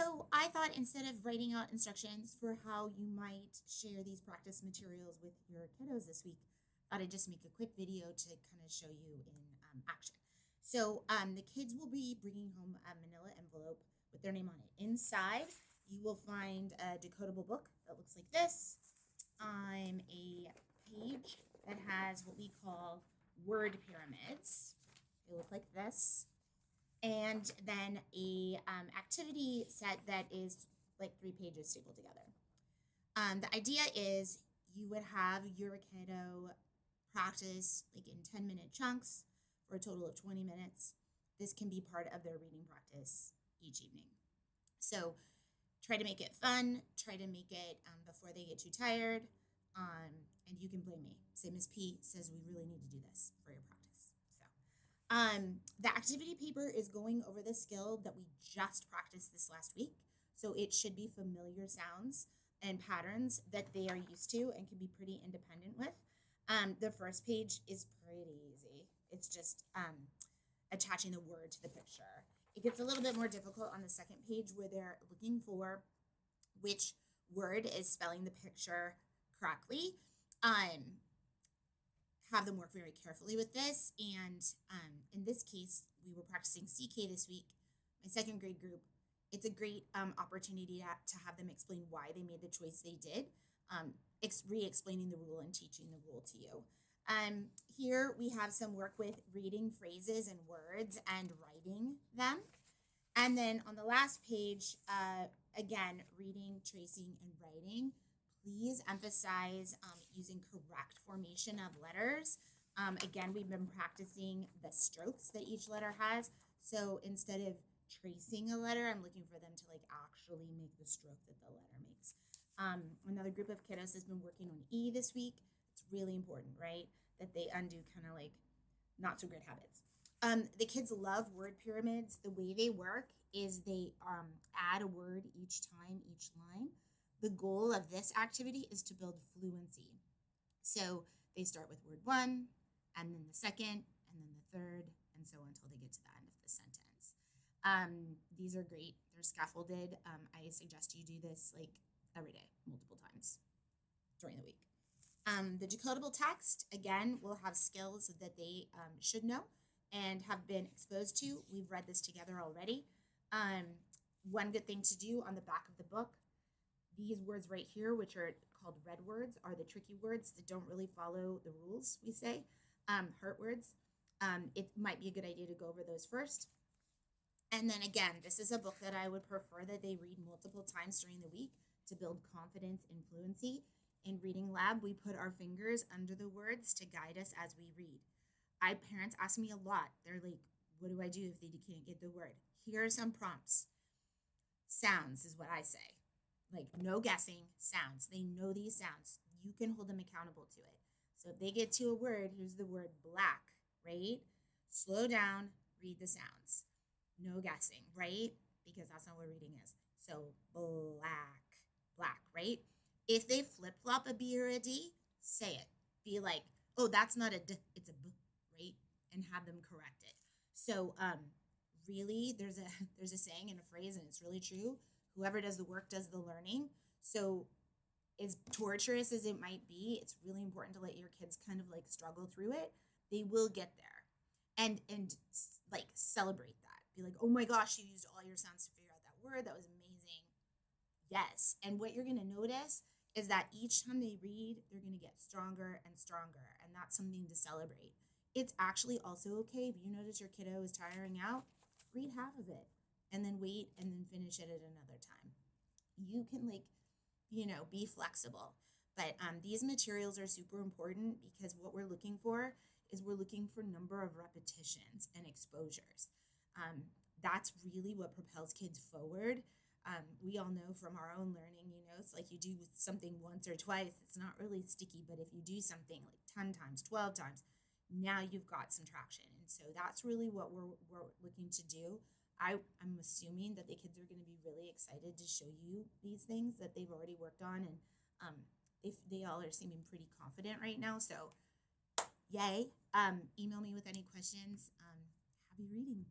So I thought instead of writing out instructions for how you might share these practice materials with your kiddos this week, I thought I'd just make a quick video to kind of show you in action. So the kids will be bringing home a manila envelope with their name on it. Inside, you will find a decodable book that looks like this. A page that has what we call word pyramids. They look like this, and then a activity set that is like 3 pages stapled together. The idea is you would have your kiddo practice like in 10-minute chunks for a total of 20 minutes. This can be part of their reading practice each evening. So try to make it fun, try to make it before they get too tired. And you can blame me. Say, Miss P says we really need to do this for your practice. The activity paper is going over the skill that we just practiced this last week. So it should be familiar sounds and patterns that they are used to and can be pretty independent with. The first page is pretty easy. It's just attaching the word to the picture. It gets a little bit more difficult on the second page where they're looking for which word is spelling the picture correctly. Have them work very carefully with this. And in this case, we were practicing CK this week, my second grade group. It's a great opportunity to have them explain why they made the choice they did, re-explaining the rule and teaching the rule to you. Here we have some work with reading phrases and words and writing them. And then on the last page, again, reading, tracing, and writing. Please emphasize using correct formation of letters. Again, we've been practicing the strokes that each letter has. So instead of tracing a letter, I'm looking for them to like actually make the stroke that the letter makes. Another group of kiddos has been working on E this week. It's really important, right? That they undo kind of like not so good habits. The kids love word pyramids. The way they work is they add a word each time, each line. The goal of this activity is to build fluency. So they start with word one, and then the second, and then the third, and so on until they get to the end of the sentence. These are great. They're scaffolded. I suggest you do this like every day, multiple times during the week. The decodable text, again, will have skills that they should know and have been exposed to. We've read this together already. One good thing to do on the back of the book, these words right here, which are called red words, are the tricky words that don't really follow the rules, we say. Hurt words. It might be a good idea to go over those first. And then again, this is a book that I would prefer that they read multiple times during the week to build confidence and fluency. In Reading Lab, we put our fingers under the words to guide us as we read. Parents ask me a lot. They're like, what do I do if they can't get the word? Here are some prompts. Sounds is what I say. Like no guessing, sounds. They know these sounds. You can hold them accountable to it. So if they get to a word, here's the word black, right? Slow down, read the sounds. No guessing, right? Because that's not what reading is. So black, right? If they flip-flop a B or a D, say it. Be like, oh, that's not a D, it's a B, right? And have them correct it. So really, there's a saying and a phrase, and it's really true. Whoever does the work does the learning. So as torturous as it might be, it's really important to let your kids kind of like struggle through it. They will get there. And like celebrate that. Be like, oh my gosh, you used all your sounds to figure out that word. That was amazing. Yes. And what you're going to notice is that each time they read, they're going to get stronger and stronger. And that's something to celebrate. It's actually also okay if you notice your kiddo is tiring out, read half of it and then wait and then finish it at another time. You can be flexible. But these materials are super important because what we're looking for is we're looking for number of repetitions and exposures. That's really what propels kids forward. We all know from our own learning, it's like you do something once or twice, it's not really sticky, but if you do something like 10 times, 12 times, now you've got some traction. And so that's really what we're looking to do. I'm assuming that the kids are going to be really excited to show you these things that they've already worked on. And they all are seeming pretty confident right now. So yay. Email me with any questions. Happy reading.